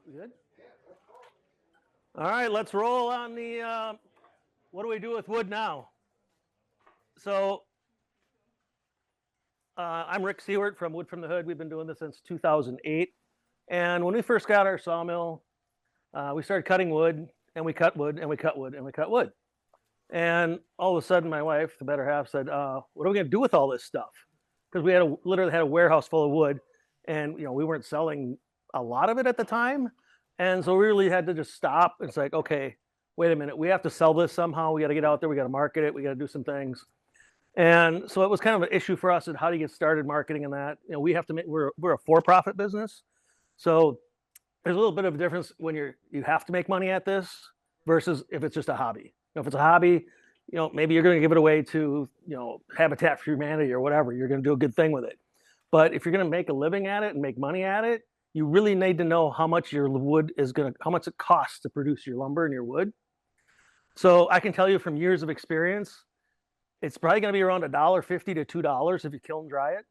Good. All right, let's roll on the. What do we do with wood now? So I'm Rick Seward from Wood from the Hood. We've been doing this since 2008. And when we first got our sawmill, we started cutting wood, and we cut wood, and we cut wood, and we cut wood. And all of a sudden, my wife, the better half, said, "What are we going to do with all this stuff?" Because we literally had a warehouse full of wood, and we weren't selling a lot of it at the time, and so we really had to just stop. It's like, okay, wait a minute, we have to sell this somehow. We got to get out there. We got to market it. We got to do some things. And so it was kind of an issue for us. And how do you get started marketing in that? We have to make. We're a for-profit business, so there's a little bit of a difference when you have to make money at this versus if it's just a hobby. If it's a hobby, maybe you're going to give it away to, Habitat for Humanity or whatever. You're going to do a good thing with it. But if you're going to make a living at it and make money at it, you really need to know how much your wood how much it costs to produce your lumber and your wood. So I can tell you from years of experience, it's probably going to be around $1.50 to $2 if you kiln dry it.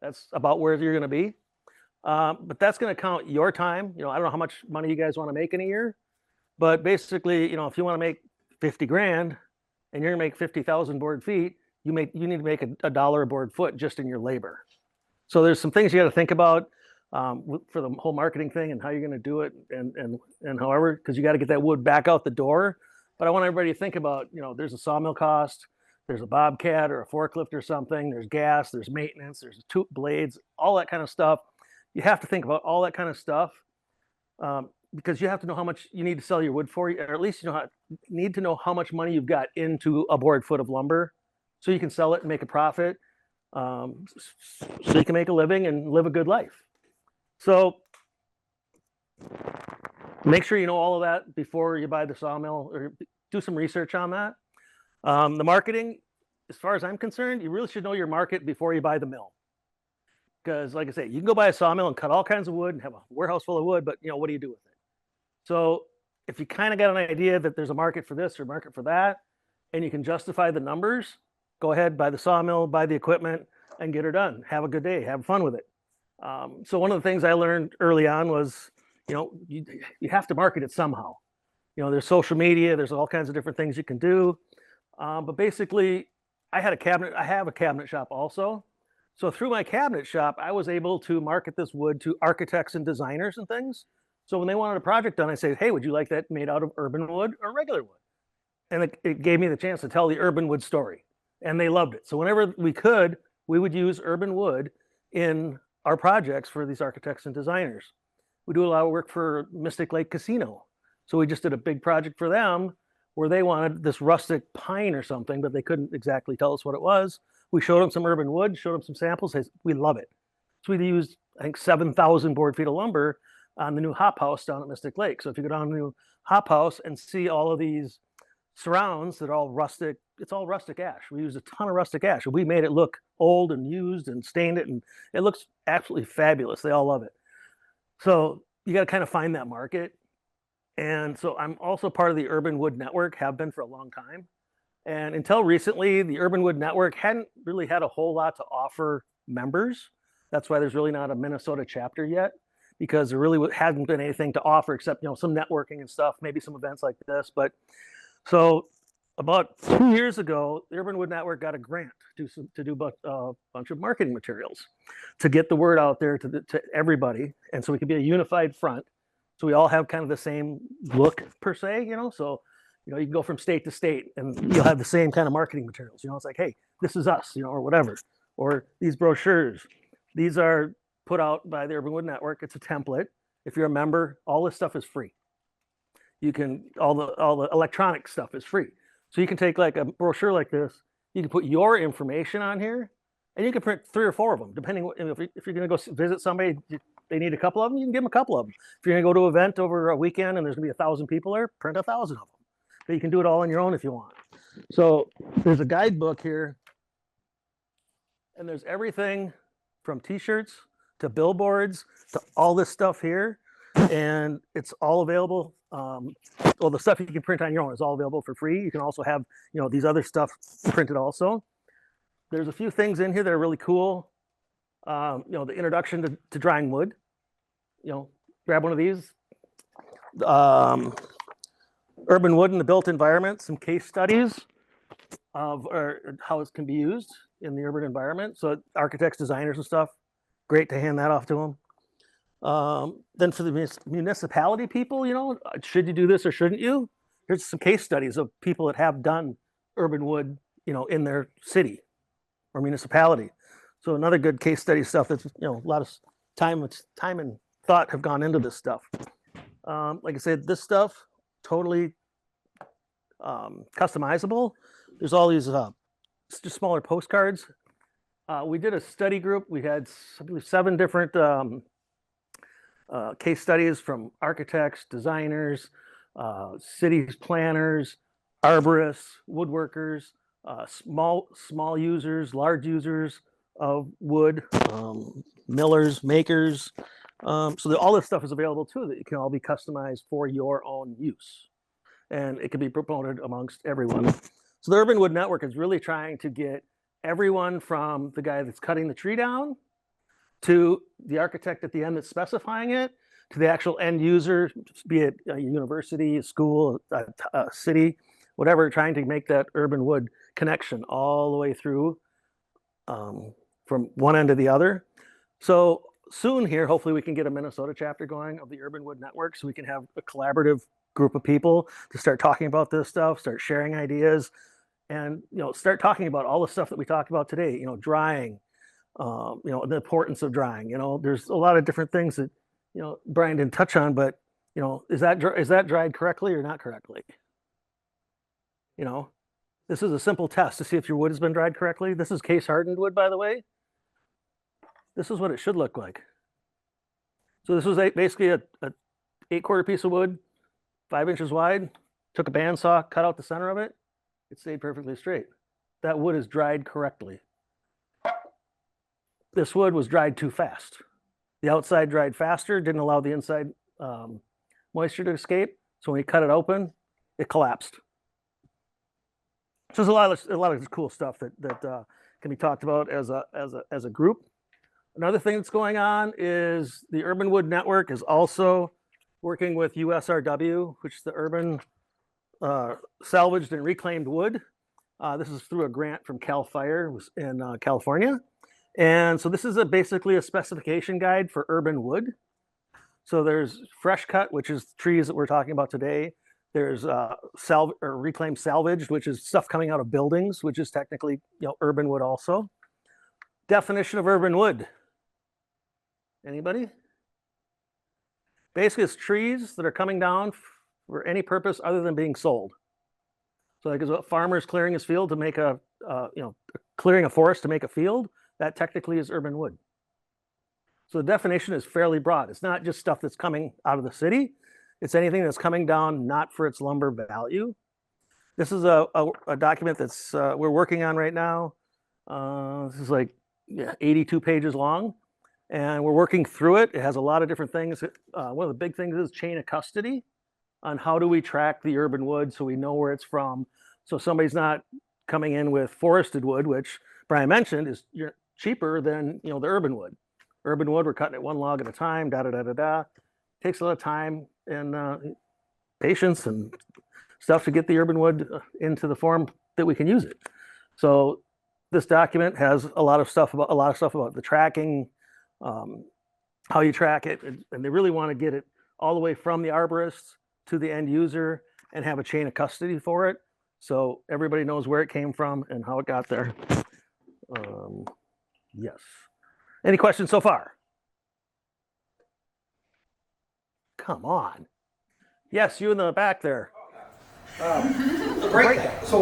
That's about where you're going to be. But that's going to count your time. I don't know how much money you guys want to make in a year, but basically, if you want to make 50 grand and you're going to make 50,000 board feet, you need to make a dollar a board foot just in your labor. So there's some things you got to think about for the whole marketing thing and how you're going to do it, and however, because you got to get that wood back out the door. But I want everybody to think about, there's a sawmill cost, there's a bobcat or a forklift or something, there's gas, there's maintenance, there's blades, all that kind of stuff. You have to think about all that kind of stuff because you have to know how much you need to sell your wood for, or at least need to know how much money you've got into a board foot of lumber, so you can sell it and make a profit, so you can make a living and live a good life. So make sure you know all of that before you buy the sawmill, or do some research on that. The marketing, as far as I'm concerned, you really should know your market before you buy the mill. Because, like I say, you can go buy a sawmill and cut all kinds of wood and have a warehouse full of wood, but what do you do with it? So if you kind of got an idea that there's a market for this or a market for that, and you can justify the numbers, go ahead, buy the sawmill, buy the equipment, and get her done. Have a good day. Have fun with it. So one of the things I learned early on was, you have to market it somehow. There's social media. There's all kinds of different things you can do. But basically, I have a cabinet shop also. So through my cabinet shop, I was able to market this wood to architects and designers and things. So when they wanted a project done, I said, "Hey, would you like that made out of urban wood or regular wood?" And it gave me the chance to tell the urban wood story, and they loved it. So whenever we could, we would use urban wood in our projects for these architects and designers. We do a lot of work for Mystic Lake Casino. So we just did a big project for them where they wanted this rustic pine or something, but they couldn't exactly tell us what it was. We showed them some urban wood, showed them some samples. They said, "We love it." So we used, I think, 7,000 board feet of lumber on the new hop house down at Mystic Lake. So if you go down to the new hop house and see all of these surrounds that are all rustic, it's all rustic ash. We used a ton of rustic ash. We made it look old and used and stained it, and it looks absolutely fabulous. They all love it. So you got to kind of find that market. And so I'm also part of the Urban Wood Network, have been for a long time. And until recently, the Urban Wood Network hadn't really had a whole lot to offer members. That's why there's really not a Minnesota chapter yet, because there really hadn't been anything to offer except some networking and stuff, maybe some events like this. But so about 2 years ago, the Urban Wood Network got a grant to do a bunch of marketing materials to get the word out there to everybody, and so we could be a unified front. So we all have kind of the same look per se, So you can go from state to state, and you'll have the same kind of marketing materials. It's like, "Hey, this is us," or whatever, or these brochures. These are put out by the Urban Wood Network. It's a template. If you're a member, all this stuff is free. You can all the electronic stuff is free. So you can take like a brochure like this. You can put your information on here, and you can print 3 or 4 of them, depending if you're going to go visit somebody. They need a couple of them. You can give them a couple of them. If you're going to go to an event over a weekend and there's going to be 1,000 people there, print 1,000 of them. But you can do it all on your own if you want. So there's a guidebook here, and there's everything from T-shirts to billboards to all this stuff here, and it's all available. Well, the stuff you can print on your own is all available for free. You can also have these other stuff printed also. There's a few things in here that are really cool. The introduction to drying wood. Grab one of these. urban wood in the built environment, some case studies of how it can be used in the urban environment. So architects, designers and stuff, great to hand that off to them. Then for the municipality people, you know, should you do this or shouldn't you? Here's some case studies of people that have done urban wood, you know, in their city or municipality. So another good case study stuff that's, you know, a lot of time and thought have gone into this stuff. Like I said, this stuff totally customizable. There's all these just smaller postcards. We did a study group. We had, I believe, 7 different case studies from architects, designers, cities planners, arborists, woodworkers, small users, large users of wood, millers, makers. So all this stuff is available too, that it can all be customized for your own use, and it can be promoted amongst everyone. So the Urban Wood Network is really trying to get everyone from the guy that's cutting the tree down to the architect at the end that's specifying it, to the actual end user, be it a university, a school, a city, whatever, trying to make that urban wood connection all the way through from one end to the other. So soon here, hopefully we can get a Minnesota chapter going of the Urban Wood Network, so we can have a collaborative group of people to start talking about this stuff, start sharing ideas, and, you know, start talking about all the stuff that we talked about today, you know, drying, you know, the importance of drying. You know, there's a lot of different things that, you know, Brian didn't touch on, but, you know, is that dried correctly or not correctly? You know, this is a simple test to see if your wood has been dried correctly. This is case hardened wood, by the way. This is what it should look like. So this was basically a 8-quarter piece of wood, 5 inches wide. Took a bandsaw, cut out the center of it. It stayed perfectly straight. That wood is dried correctly. This wood was dried too fast. The outside dried faster, didn't allow the inside moisture to escape. So when we cut it open, it collapsed. So there's a lot of cool stuff that can be talked about as a group. Another thing that's going on is the Urban Wood Network is also working with USRW, which is the Urban Salvaged and Reclaimed Wood. This is through a grant from Cal Fire in California. And so this is basically a specification guide for urban wood. So there's fresh cut, which is trees that we're talking about today. There's reclaimed salvaged, which is stuff coming out of buildings, which is technically, you know, urban wood also. Definition of urban wood. Anybody? Basically, it's trees that are coming down for any purpose other than being sold. So like a farmer's clearing his field to make clearing a forest to make a field, that technically is urban wood. So the definition is fairly broad. It's not just stuff that's coming out of the city. It's anything that's coming down not for its lumber value. This is a document that's we're working on right now. This is like 82 pages long, and we're working through it. It has a lot of different things. One of the big things is chain of custody on how do we track the urban wood so we know where it's from. So somebody's not coming in with forested wood, which Brian mentioned is cheaper than, you know, the urban wood. Urban wood, we're cutting it one log at a time, Takes a lot of time and patience and stuff to get the urban wood into the form that we can use it. So this document has a lot of stuff about the tracking, how you track it, and they really want to get it all the way from the arborists to the end user and have a chain of custody for it, so everybody knows where it came from and how it got there. Yes. Any questions so far? Come on. Yes, you in the back there. Breakdown. So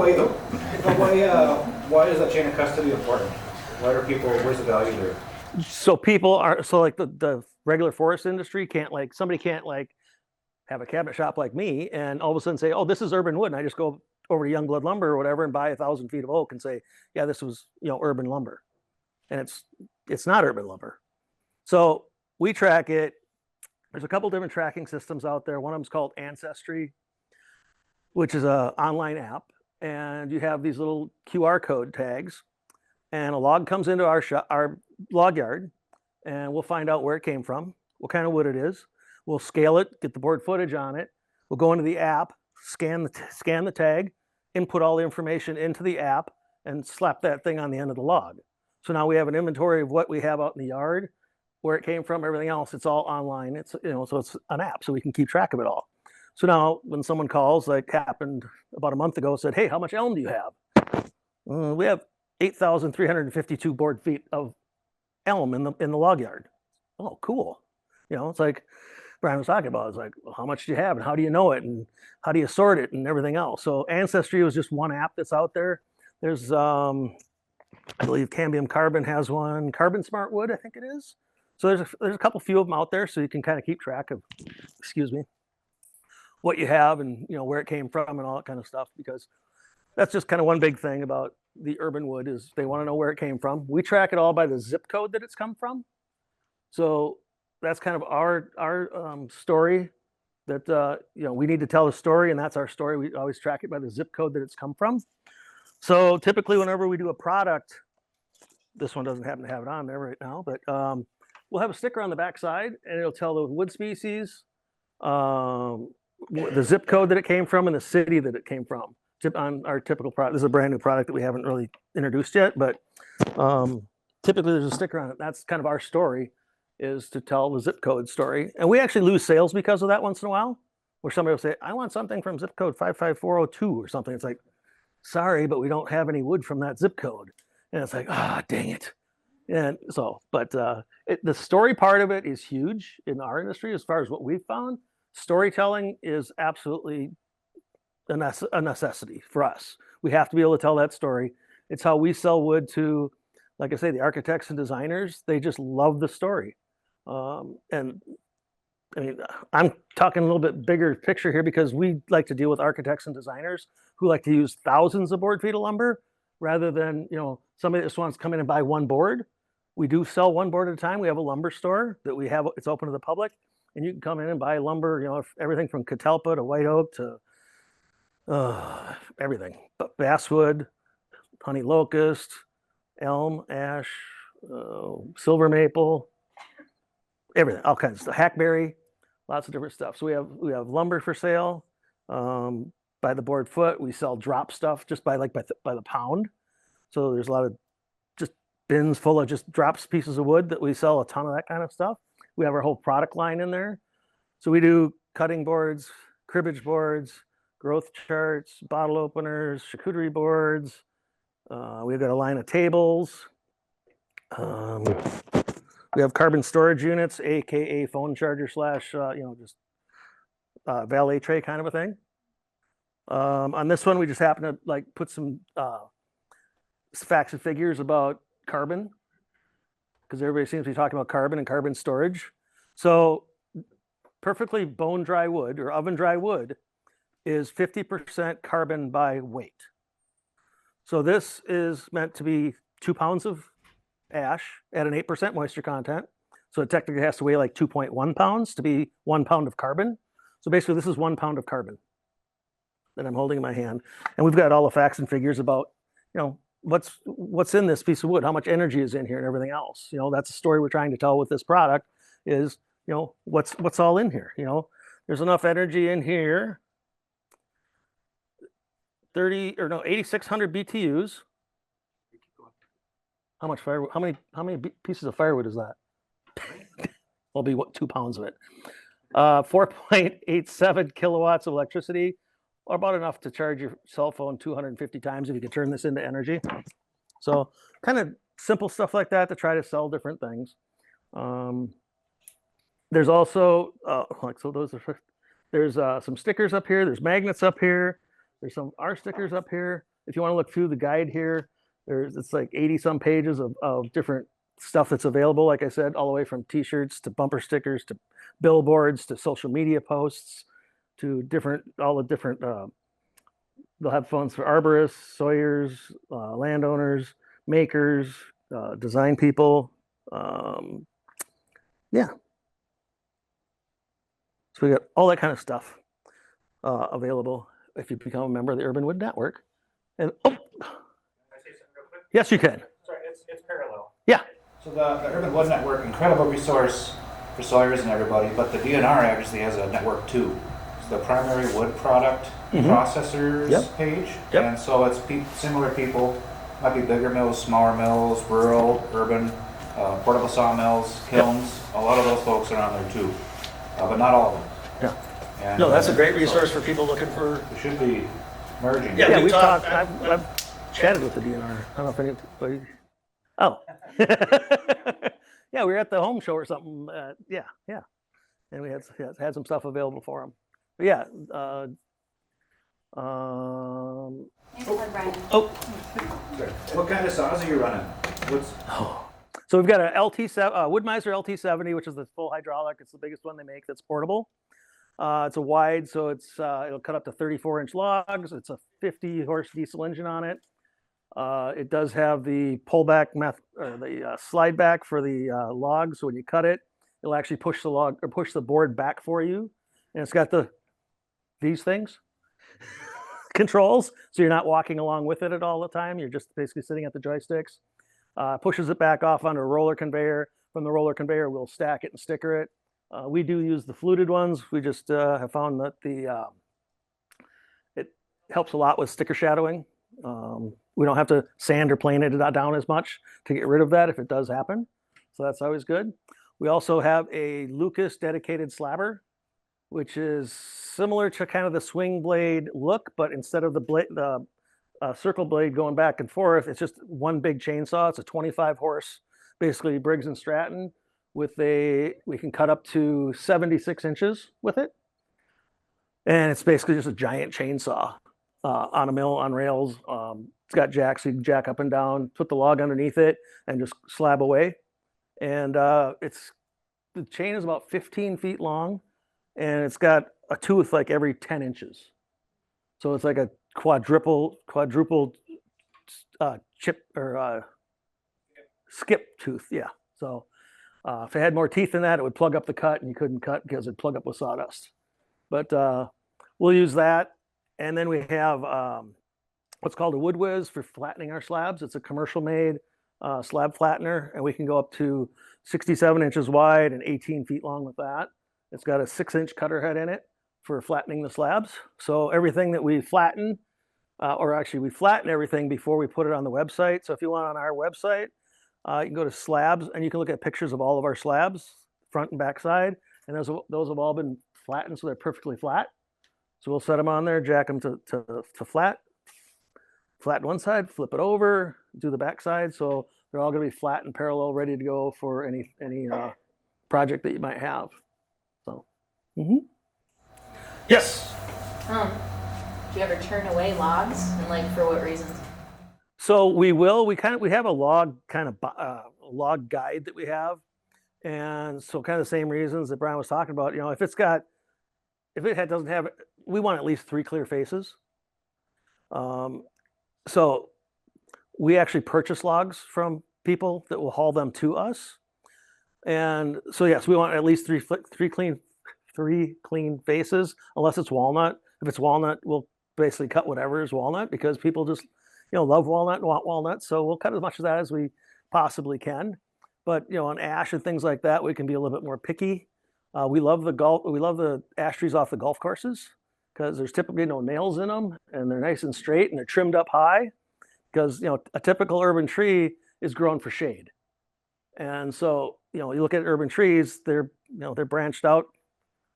why is that chain of custody important? Where's the value there? So people are, like the regular forest industry somebody can't have a cabinet shop like me and all of a sudden say, oh, this is urban wood. And I just go over to Youngblood Lumber or whatever and buy 1,000 feet of oak and say, yeah, this was, you know, urban lumber. And it's not urban lumber. So we track it. There's a couple different tracking systems out there. One of them is called Ancestry, which is an online app. And you have these little QR code tags. And a log comes into our log yard. And we'll find out where it came from, what kind of wood it is. We'll scale it, get the board footage on it. We'll go into the app, scan the tag, input all the information into the app, and slap that thing on the end of the log. So now we have an inventory of what we have out in the yard, where it came from, everything else. It's all online. It's, you know, so it's an app, so we can keep track of it all. So now when someone calls, like happened about a month ago, said, "Hey, how much elm do you have?" We have 8,352 board feet of elm in the log yard. Oh, cool. You know, it's like Brian was talking about. It's like, well, how much do you have, and how do you know it, and how do you sort it, and everything else. So Ancestry was just one app that's out there. There's, I believe Cambium Carbon has one. Carbon Smart Wood, I think it is. So there's a couple few of them out there, so you can kind of keep track of, excuse me, what you have and, you know, where it came from and all that kind of stuff, because that's just kind of one big thing about the urban wood is they want to know where it came from. We track it all by the zip code that it's come from. So that's kind of our story that, you know, we need to tell a story, and that's our story. We always track it by the zip code that it's come from. So typically whenever we do a product, this one doesn't happen to have it on there right now, but we'll have a sticker on the back side, and it'll tell the wood species, the zip code that it came from, and the city that it came from. On our typical product. This is a brand new product that we haven't really introduced yet, but typically there's a sticker on it. That's kind of our story, is to tell the zip code story. And we actually lose sales because of that once in a while, where somebody will say, "I want something from zip code 55402 or something." It's like, sorry, but we don't have any wood from that zip code. And it's like, dang it. And so, but the story part of it is huge in our industry as far as what we've found. Storytelling is absolutely a necessity for us. We have to be able to tell that story. It's how we sell wood to, like I say, the architects and designers. They just love the story. And I mean, I'm talking a little bit bigger picture here because we like to deal with architects and designers who like to use thousands of board feet of lumber rather than, you know, somebody that just wants to come in and buy one board. We do sell one board at a time. We have a lumber store that we have, it's open to the public, and you can come in and buy lumber, you know, everything from catalpa to white oak to everything, but basswood, honey locust, elm, ash, silver maple, everything, all kinds of stuff, hackberry, lots of different stuff. So we have lumber for sale by the board foot. We sell drop stuff just by the pound. So there's a lot of just bins full of just drops pieces of wood that we sell a ton of that kind of stuff. We have our whole product line in there. So we do cutting boards, cribbage boards, growth charts, bottle openers, charcuterie boards. We've got a line of tables. We have carbon storage units, aka phone charger slash, you know, just valet tray kind of a thing. On this one, we just happen to like put some facts and figures about carbon, because everybody seems to be talking about carbon and carbon storage. So perfectly bone dry wood or oven dry wood is 50% carbon by weight. So this is meant to be 2 pounds of ash at an 8% moisture content. So it technically has to weigh like 2.1 pounds to be 1 pound of carbon. So basically this is 1 pound of carbon that I'm holding in my hand. And we've got all the facts and figures about, you know, what's in this piece of wood, how much energy is in here and everything else. You know, that's the story we're trying to tell with this product is, you know, what's all in here. You know, there's enough energy in here. 8,600 BTUs. How much firewood? How many pieces of firewood is that? Will be 2 pounds of it. 4.87 kilowatts of electricity, or about enough to charge your cell phone 250 times if you can turn this into energy. So kind of simple stuff like that to try to sell different things. There's also there's some stickers up here. There's magnets up here. There's some our stickers up here. If you want to look through the guide here, it's like 80 some pages of different stuff that's available. Like I said, all the way from t-shirts to bumper stickers to billboards to social media posts to all the different, they'll have phones for arborists, sawyers, landowners, makers, design people. Yeah. So we got all that kind of stuff available if you become a member of the Urban Wood Network. And Can I say something real quick? Yes, you can. Sorry, it's parallel. Yeah. So the Urban Wood Network, incredible resource for Sawyers and everybody, but the DNR actually has a network too. It's the primary wood product processors Yep. page, Yep. and so it's similar people, might be bigger mills, smaller mills, rural, urban, portable sawmills, kilns. A lot of those folks are on there too, but not all of them. Yeah. And, No, that's a great so resource for people looking for. it should be merging. Yeah, we've we've talked- talked. I've chatted with the DNR. I don't know if anybody. Oh. Yeah, we were at the home show or something. Yeah, and we had some stuff available for them. But yeah. Brian. Oh. What kind of saws are you running? So we've got a Woodmiser LT70, which is the full hydraulic. It's the biggest one they make that's portable. It's a wide, so it'll cut up to 34-inch logs. It's a 50-horse diesel engine on it. It does have the pullback or the slide back for the log. So when you cut it, it'll actually push the log or push the board back for you. And it's got these things, controls. So you're not walking along with it at all the time. You're just basically sitting at the joysticks. Pushes it back off onto a roller conveyor. From the roller conveyor, we'll stack it and sticker it. We do use the fluted ones. We just have found that it helps a lot with sticker shadowing. We don't have to sand or plane it down as much to get rid of that if it does happen. So that's always good. We also have a Lucas dedicated slabber, which is similar to kind of the swing blade look, but instead of the circle blade going back and forth, it's just one big chainsaw. It's a 25-horse, basically Briggs and Stratton. We can cut up to 76 inches with it, and it's basically just a giant chainsaw on a mill on rails. It's got jacks, so you can jack up and down, put the log underneath it, and just slab away. And the chain is about 15 feet long, and it's got a tooth like every 10 inches. So it's like a quadruple chip or skip tooth. Yeah. So if it had more teeth than that, it would plug up the cut, and you couldn't cut because it'd plug up with sawdust. But we'll use that. And then we have what's called a Wood Whiz for flattening our slabs. It's a commercial made slab flattener, and we can go up to 67 inches wide and 18 feet long with that. It's got a 6-inch cutter head in it for flattening the slabs. So everything that we flatten, or actually we flatten everything before we put it on the website. So if you want on our website, you can go to slabs and you can look at pictures of all of our slabs, front and back side. And those have all been flattened, so they're perfectly flat. So we'll set them on there, jack them to flat, flatten one side, flip it over, do the back side. So they're all going to be flat and parallel, ready to go for any project that you might have. So, Yes. Do you ever turn away logs, and like for what reasons? So we will. We have a log log guide that we have, and so kind of the same reasons that Brian was talking about. If doesn't have, we want at least 3 clear faces. So we actually purchase logs from people that will haul them to us, and so yes, we want at least three clean faces, unless it's walnut. If it's walnut, we'll basically cut whatever is walnut because people just love walnut and want walnut. So we'll cut as much of that as we possibly can. But on ash and things like that, we can be a little bit more picky. We love the ash trees off the golf courses because there's typically no nails in them, and they're nice and straight, and they're trimmed up high. Because a typical urban tree is grown for shade, and so you look at urban trees, they're branched out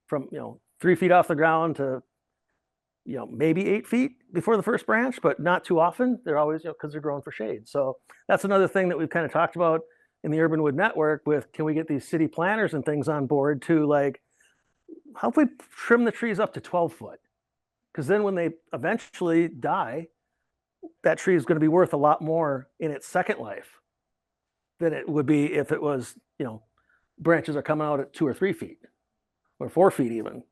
from 3 feet off the ground to maybe 8 feet before the first branch, but not too often. They're always because they're grown for shade. So that's another thing that we've kind of talked about in the Urban Wood Network with, can we get these city planners and things on board to like help we trim the trees up to 12 foot? Because then when they eventually die, that tree is going to be worth a lot more in its second life than it would be if it was, branches are coming out at 2 or 3 feet or 4 feet even.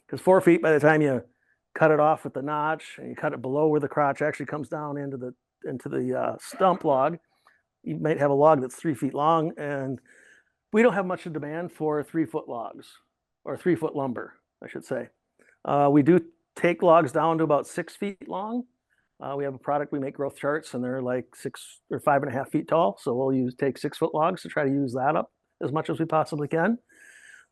Because 4 feet, by the time you cut it off with the notch and you cut it below where the crotch actually comes down into the stump log, you might have a log that's 3 feet long, and we don't have much of demand for 3-foot logs or 3-foot lumber, I should say. We do take logs down to about 6 feet long. We have a product, we make growth charts, and they're like 6 or 5.5 feet tall. So we'll take 6-foot logs to try to use that up as much as we possibly can.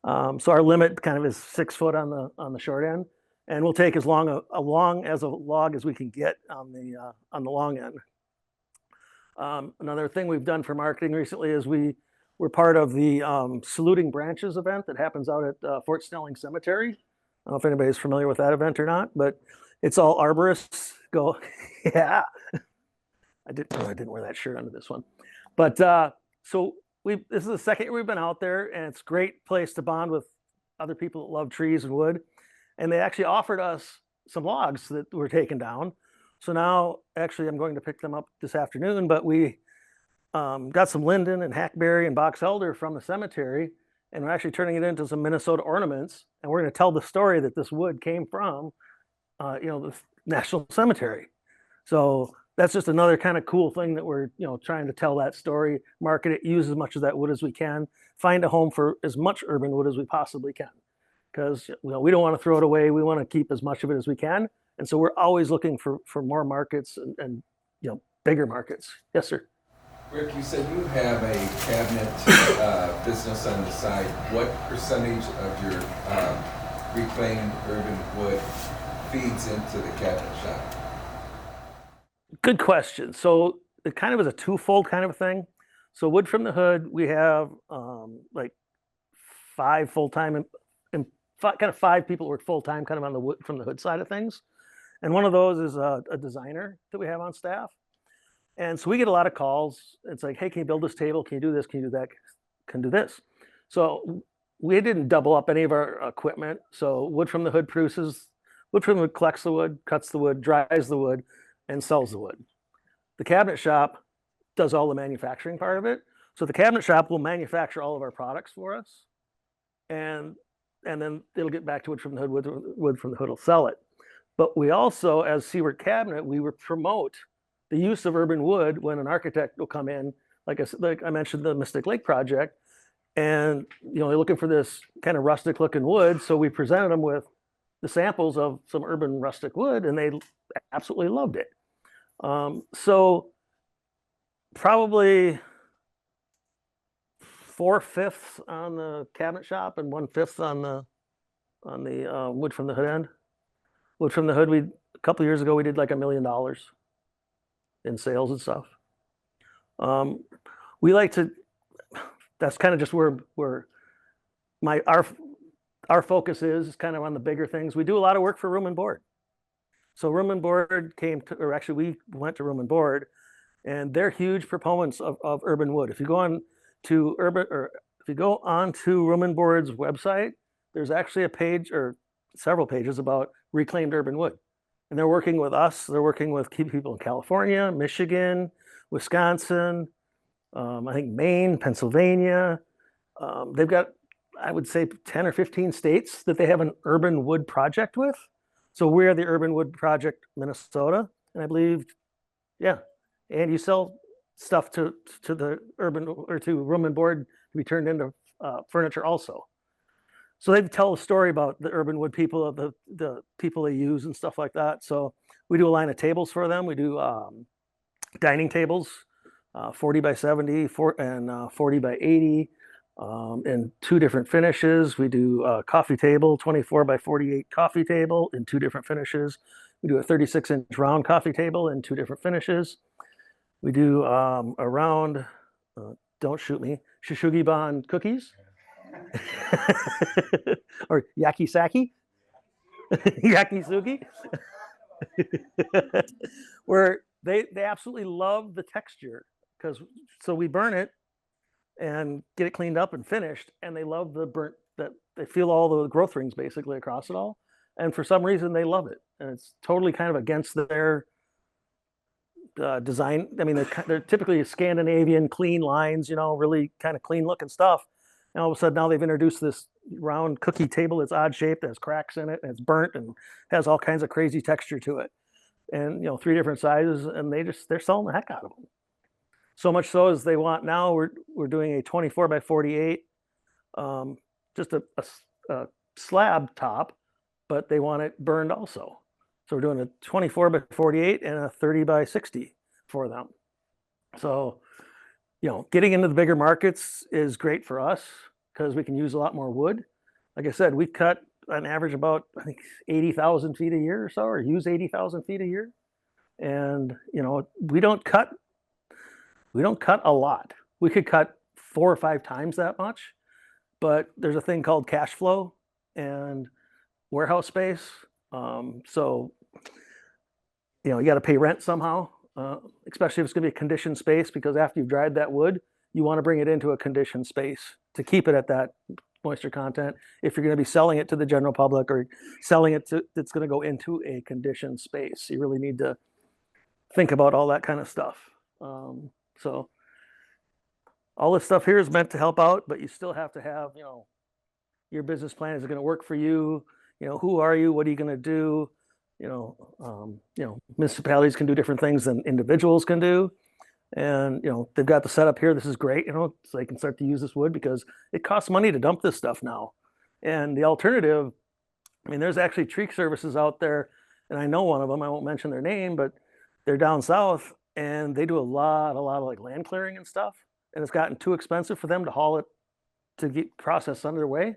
So our limit kind of is 6 foot on the short end, and we'll take as long as a log as we can get on the long end. Another thing we've done for marketing recently is we're part of the Saluting Branches event that happens out at Fort Snelling Cemetery. I don't know if anybody's familiar with that event or not, but it's all arborists go. Yeah, I didn't wear that shirt under this one, but so this is the second year we've been out there, and it's a great place to bond with other people that love trees and wood. And they actually offered us some logs that were taken down. So now, actually, I'm going to pick them up this afternoon. But we got some linden and hackberry and box elder from the cemetery, and we're actually turning it into some Minnesota ornaments. And we're going to tell the story that this wood came from, the National Cemetery. So that's just another kind of cool thing that we're trying to tell that story, market it, use as much of that wood as we can, find a home for as much urban wood as we possibly can, because we don't want to throw it away. We want to keep as much of it as we can, and so we're always looking for more markets and bigger markets. Yes, sir. Rick, you said you have a cabinet business on the side. What percentage of your reclaimed urban wood feeds into the cabinet shop? Good question. So it kind of is a twofold kind of thing. So wood from the hood, we have like 5 full-time and kind of 5 people work full-time kind of on the wood from the hood side of things. And one of those is a designer that we have on staff. And so we get a lot of calls. It's like, hey, can you build this table? Can you do this? Can you do that? Can do this? So we didn't double up any of our equipment. So wood from the hood collects the wood, cuts the wood, dries the wood, and sells the wood. The cabinet shop does all the manufacturing part of it. So the cabinet shop will manufacture all of our products for us, and then it'll get back to wood from the hood. Wood from the hood will sell it. But we also, as Seaward Cabinet, we would promote the use of urban wood when an architect will come in, like I mentioned, the Mystic Lake project, and they're looking for this kind of rustic looking wood. So we presented them with the samples of some urban rustic wood, and they absolutely loved it. So probably 4/5 on the cabinet shop and 1/5 on the wood from the hood end. Wood from the hood, a couple of years ago we did like $1 million in sales and stuff. We like to. That's kind of just where our focus is kind of on the bigger things. We do a lot of work for Room and Board. So Room and Board we went to Room and Board, and they're huge proponents of urban wood. If you go on to Room and Board's website, there's actually a page or several pages about reclaimed urban wood. And they're working with us. They're working with people in California, Michigan, Wisconsin, I think Maine, Pennsylvania. They've got, I would say, 10 or 15 states that they have an urban wood project with. So we're the Urban Wood Project Minnesota, and I believe, yeah. And you sell stuff to the urban or to Room and Board to be turned into furniture also. So they tell a story about the urban wood people, the people they use and stuff like that. So we do a line of tables for them. We do dining tables, 40 by 70 and 40 by 80. In 2 different finishes. We do a coffee table, 24 by 48 coffee table in 2 different finishes. We do a 36-inch round coffee table in 2 different finishes. We do a round, don't shoot me, Shishugibon cookies. Or yakisaki, yakisugi, where they absolutely love the texture, so we burn it and get it cleaned up and finished, and they love the burnt, that they feel all the growth rings basically across it all, and for some reason they love it, and it's totally kind of against their design. I mean, they're typically Scandinavian clean lines, really kind of clean looking stuff, and all of a sudden now they've introduced this round cookie table that's odd shaped, that has cracks in it, and it's burnt and has all kinds of crazy texture to it, and 3 different sizes, and they're selling the heck out of them. So much so as they want now, we're doing a 24 by 48, just a slab top, but they want it burned also. So we're doing a 24 by 48 and a 30 by 60 for them. So, getting into the bigger markets is great for us because we can use a lot more wood. Like I said, we cut on average about, I think, 80,000 feet a year or so, or use 80,000 feet a year. And, you know, we don't cut a lot. We could cut 4 or 5 times that much, but there's a thing called cash flow and warehouse space. So, you know, you got to pay rent somehow, especially if it's going to be a conditioned space, because after you've dried that wood, you want to bring it into a conditioned space to keep it at that moisture content. If you're going to be selling it to the general public or selling it to, it's going to go into a conditioned space. You really need to think about all that kind of stuff. So all this stuff here is meant to help out, but you still have to have, you know, your business plan. Is it going to work for you? You know, who are you? What are you going to do? You know, municipalities can do different things than individuals can do. And, you know, they've got the setup here. This is great, you know, so they can start to use this wood because it costs money to dump this stuff now. And the alternative, I mean, there's actually tree services out there, and I know one of them, I won't mention their name, but they're down south and they do a lot of like land clearing and stuff. And it's gotten too expensive for them to haul it to get processed underway.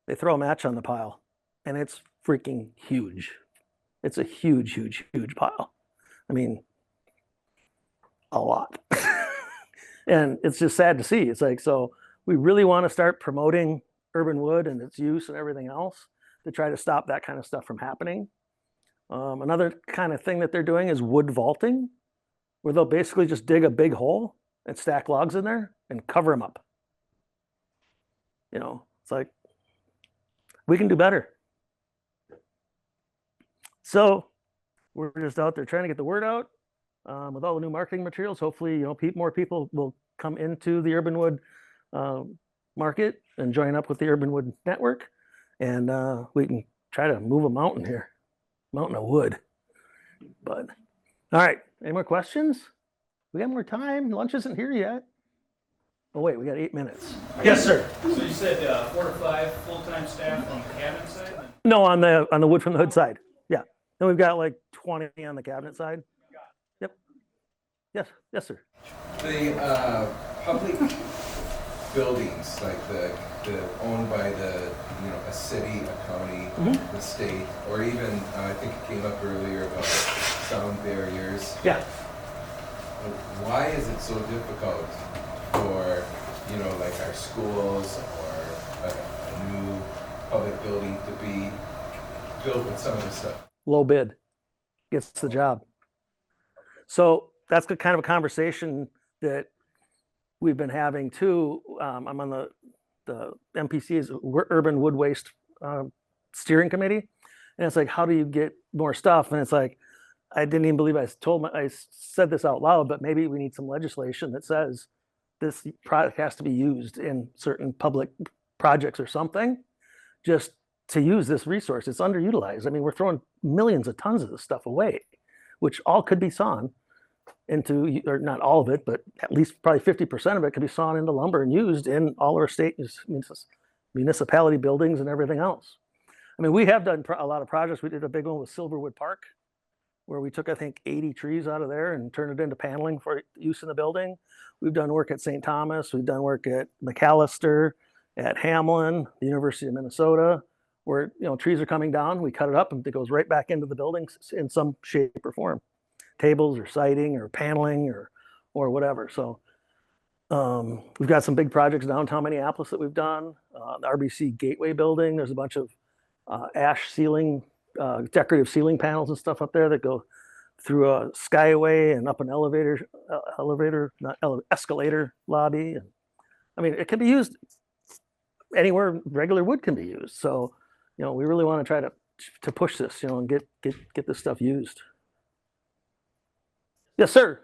They throw a match on the pile and it's freaking huge. It's a huge, huge, huge pile. I mean, a lot. And it's just sad to see. It's like, so we really want to start promoting urban wood and its use and everything else to try to stop that kind of stuff from happening. Another kind of thing that they're doing is wood vaulting, where they'll basically just dig a big hole and stack logs in there and cover them up. You know, it's like, we can do better. So we're just out there trying to get the word out. With all the new marketing materials, hopefully, you know, more people will come into the urban wood market and join up with the urban wood network, and we can try to move a mountain here, mountain of wood. But all right, any more questions? We got more time. Lunch isn't here yet. Oh wait, we got 8 minutes. Yes, sir. So you said 4 to 5 full-time staff on the cabinet side? No, on the wood from the hood side. Yeah. Then we've got like 20 on the cabinet side. Yep. Yes, sir. The public buildings, like the owned by the, you know, a city, a county, the state, or even, I think it came up earlier about sound barriers. Yeah. Why is it so difficult for, you know, like our schools or a new public building to be built with some of this stuff? Low bid gets the job. So that's the kind of a conversation that we've been having too. I'm on the MPC's Urban Wood Waste Steering Committee, and it's like, how do you get more stuff? And it's like, I didn't even believe I said this out loud, but maybe we need some legislation that says this product has to be used in certain public projects or something, just to use this resource. It's underutilized. I mean, we're throwing millions of tons of this stuff away, which all could be sawn into, or not all of it, but at least probably 50% of it could be sawn into lumber and used in all our state municipality buildings and everything else. I mean, we have done a lot of projects. We did a big one with Silverwood Park, where we took, I think, 80 trees out of there and turned it into paneling for use in the building. We've done work at St. Thomas. We've done work at McAllister, at Hamlin, the University of Minnesota, where, you know, trees are coming down. We cut it up and it goes right back into the buildings in some shape or form, tables or siding or paneling or whatever. So we've got some big projects downtown Minneapolis that we've done. The RBC Gateway building, there's a bunch of ash ceiling, decorative ceiling panels and stuff up there that go through a skyway and up an escalator lobby. And I mean, it can be used anywhere regular wood can be used. So, you know, we really want to try to push this, you know, and get this stuff used. Yes, sir.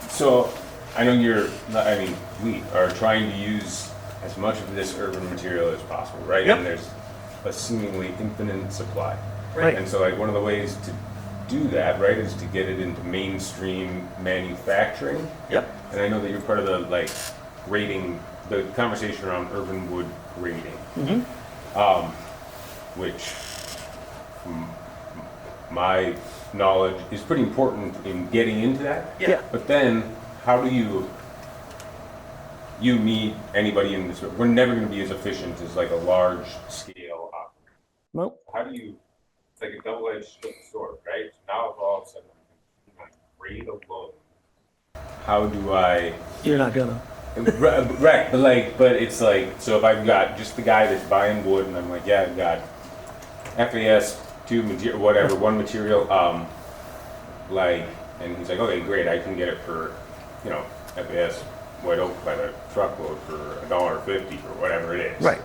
So I know we are trying to use as much of this urban material as possible, right? Yep. And there's a seemingly infinite supply. Right. And so like one of the ways to do that, right, is to get it into mainstream manufacturing. Yep. And I know that you're part of the like grading, the conversation around urban wood grading, which from my knowledge is pretty important in getting into that. Yeah. But then how do you you, me, anybody in this, we're never going to be as efficient as like a large scale operator. Nope. How do you, it's like a double-edged sword, right? So now if all of a sudden I'm grade alone, how do I? You're not gonna. Right, but it's like, so if I've got just the guy that's buying wood and I'm like, yeah, I've got FAS, two material, whatever, one material, like, and he's like, okay, great, I can get it for, you know, FAS white oak by the truckload for $1.50 or whatever it is. Right.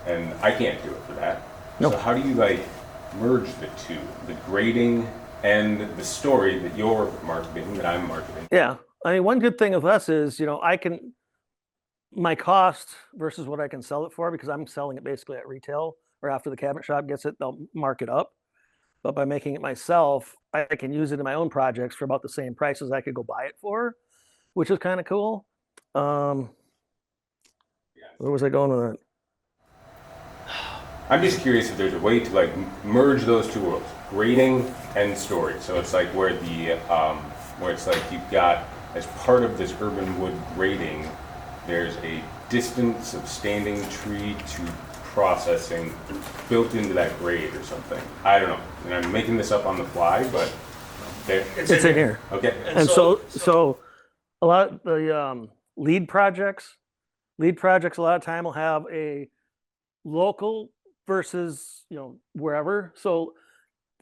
And I can't do it for that. Nope. So how do you like merge the two, the grading and the story that you're marketing, that I'm marketing? Yeah. I mean, one good thing of us is, you know, my cost versus what I can sell it for, because I'm selling it basically at retail, or after the cabinet shop gets it, they'll mark it up. But by making it myself, I can use it in my own projects for about the same price as I could go buy it for, which is kind of cool. Where was I going with that? I'm just curious if there's a way to like merge those two worlds, grading and story. So it's like where it's like you've got, as part of this urban wood grading, there's a distance of standing tree to processing built into that grade or something. I don't know. And I'm making this up on the fly, but there. It's in here. Okay. And so a lot of the lead projects a lot of time will have a local versus, you know, wherever. So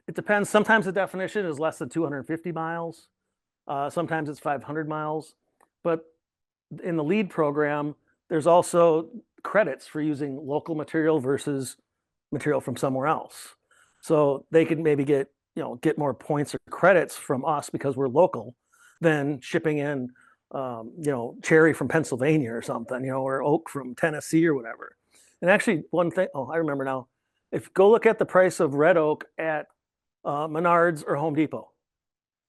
it depends. Sometimes the definition is less than 250 miles. Sometimes it's 500 miles. But in the lead program, there's also credits for using local material versus material from somewhere else. So they could maybe get more points or credits from us because we're local than shipping in, cherry from Pennsylvania or something, or oak from Tennessee or whatever. And actually, one thing, I remember now. If you go look at the price of red oak at Menards or Home Depot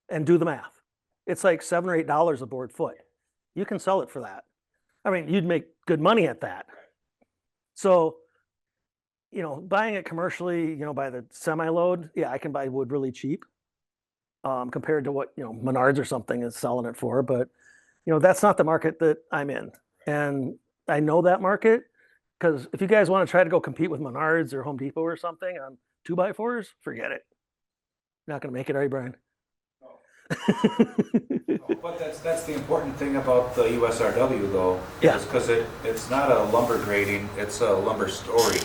and do the math, it's like $7 or $8 a board foot. You can sell it for that. I mean, you'd make good money at that. So, buying it commercially, by the semi-load, yeah, I can buy wood really cheap compared to what, Menards or something is selling it for. But, that's not the market that I'm in. And I know that market because if you guys want to try to go compete with Menards or Home Depot or something on 2x4s, forget it. You're not going to make it, are you, Brian? But that's the important thing about the USRW though, Yeah. is because it's not a lumber grading, it's a lumber story,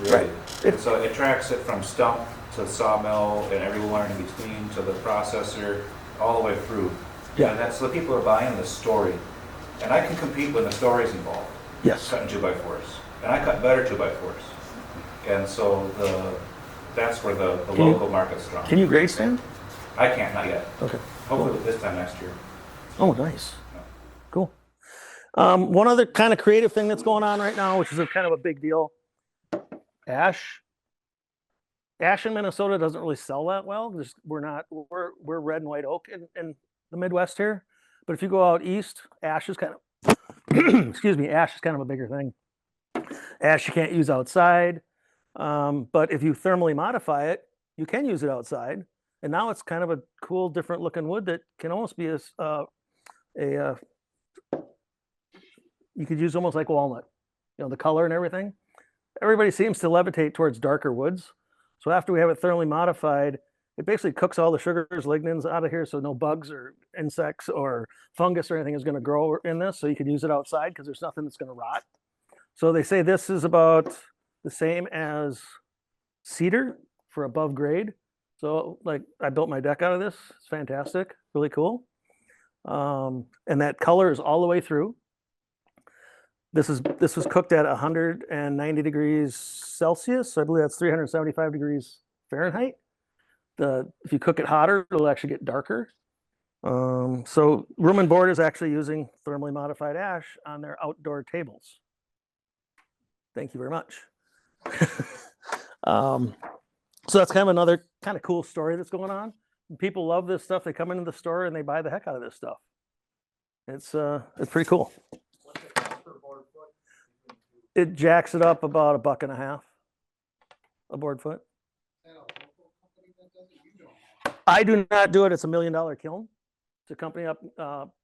really. Right. So it tracks it from stump to sawmill and everywhere in between to the processor, all the way through. Yeah. And that's the people are buying the story. And I can compete when the story's involved. Yes. Cutting 2x4s. And I cut better 2x4s. And so that's where the local market's strong. Can you grade stand? I can't, not yet. Okay. Hopefully this time next year. Oh, nice. Cool. One other kind of creative thing that's going on right now, which is kind of a big deal. Ash. Ash in Minnesota doesn't really sell that well. We're red and white oak in the Midwest here. But if you go out east, ash is kind of ash is kind of a bigger thing. Ash you can't use outside. But if you thermally modify it, you can use it outside. And now it's kind of a cool, different looking wood that can almost be you could use almost like walnut, the color and everything. Everybody seems to levitate towards darker woods. So after we have it thermally modified, it basically cooks all the sugars, lignins out of here. So no bugs or insects or fungus or anything is going to grow in this. So you can use it outside because there's nothing that's going to rot. So they say this is about the same as cedar for above grade. So like I built my deck out of this. It's fantastic, really cool. And that color is all the way through. This was cooked at 190 degrees Celsius. So I believe that's 375 degrees Fahrenheit. If you cook it hotter, it'll actually get darker. So Room and Board is actually using thermally modified ash on their outdoor tables. Thank you very much. So that's kind of another kind of cool story that's going on. People love this stuff. They come into the store and they buy the heck out of this stuff. It's pretty cool. It jacks it up about $1.50 a board foot. I do not do it. It's $1 million kiln. It's a company up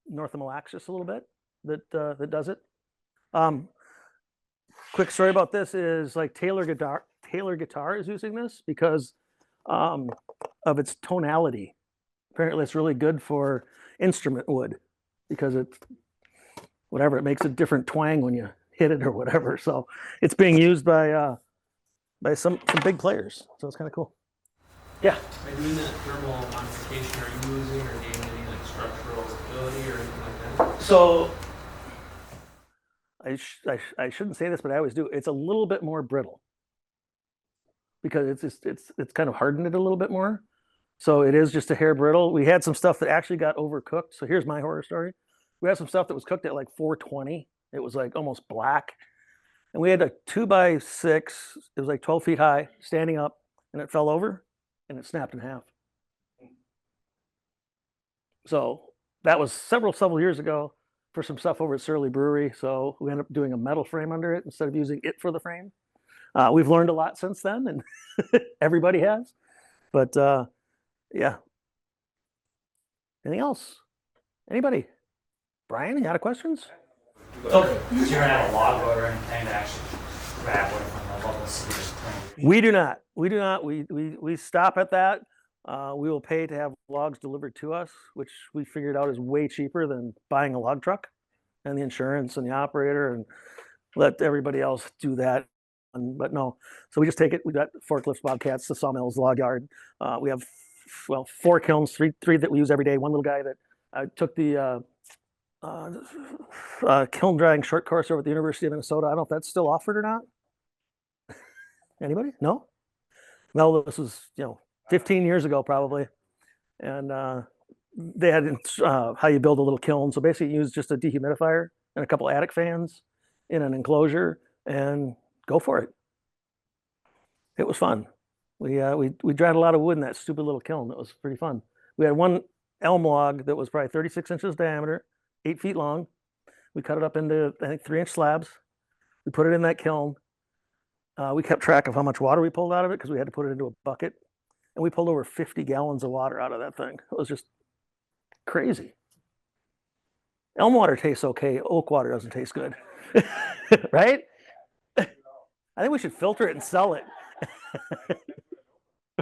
north of Mille Lacs just a little bit that does it. Quick story about this is like Taylor Guitar is using this because of its tonality. Apparently, it's really good for instrument wood because it makes a different twang when you hit it or whatever. So it's being used by some big players. So it's kind of cool. Yeah. By doing that thermal modification, are you losing or gaining any like structural stability or anything like that? So I shouldn't say this, but I always do. It's a little bit more brittle because it's kind of hardened it a little bit more. So it is just a hair brittle. We had some stuff that actually got overcooked. So here's my horror story. We had some stuff that was cooked at like 420. It was like almost black. And we had a 2x6. It was like 12 feet high, standing up, and it fell over and it snapped in half. So that was several years ago for some stuff over at Surly Brewery. So we ended up doing a metal frame under it instead of using it for the frame. We've learned a lot since then, and everybody has. But yeah. Anything else? Anybody? Brian, you got questions? Okay. So you're gonna have a log loader and anything to actually grab wood from the local city? We do not. We do not. We stop at that. We will pay to have logs delivered to us, which we figured out is way cheaper than buying a log truck and the insurance and the operator, and let everybody else do that. But no, so we just take it. We got forklifts, bobcats, the sawmills, log yard. We have 4 kilns, three that we use every day. One little guy that I took the kiln drying short course over at the University of Minnesota. I don't know if that's still offered or not. Anybody? No? Well, this was 15 years ago probably, and they had how you build a little kiln. So basically, you use just a dehumidifier and a couple attic fans in an enclosure, and go for it. It was fun. We dried a lot of wood in that stupid little kiln. It was pretty fun. We had one elm log that was probably 36 inches diameter, 8 feet long. We cut it up into, I think, 3-inch slabs. We put it in that kiln. We kept track of how much water we pulled out of it because we had to put it into a bucket. And we pulled over 50 gallons of water out of that thing. It was just crazy. Elm water tastes okay. Oak water doesn't taste good. Right? I think we should filter it and sell it.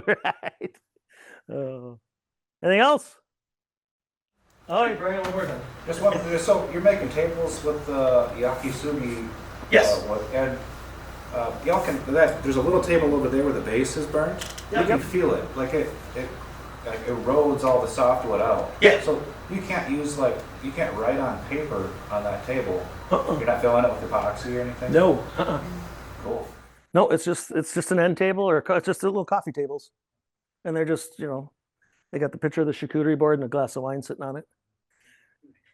Right. Anything else? All right, Brian, one more time. Just one, so you're making tables with the yakisugi. Yes. And y'all can, there's a little table over there where the base is burnt. Yep. You can feel it, like it like erodes all the softwood out. Yeah. So you can't use you can't write on paper on that table. Uh-uh. You're not filling it with epoxy or anything? No. Cool. No, it's just an end table, or it's just little coffee tables, and they're just they got the picture of the charcuterie board and a glass of wine sitting on it.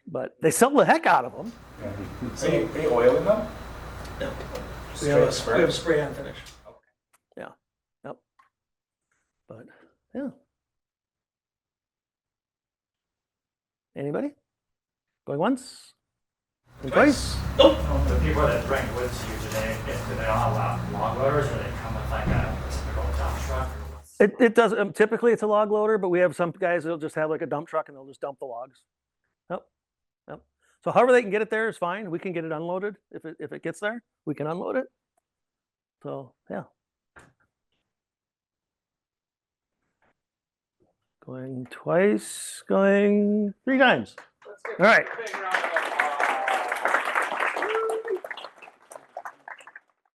But they sell the heck out of them. Yeah. Are you oiling them? No. We have a spray on finish. Okay. Yeah. Yep. But yeah. Anybody? Going once? Going twice? The people that bring wood to you today, do they all have log loaders or they come with like a typical dump truck? Or what's... It does. Typically, it's a log loader, but we have some guys that'll just have like a dump truck and they'll just dump the logs. Yep. Yep. So however they can get it there is fine. We can get it unloaded if it gets there. We can unload it. So yeah. Going twice. Going 3 times. All right.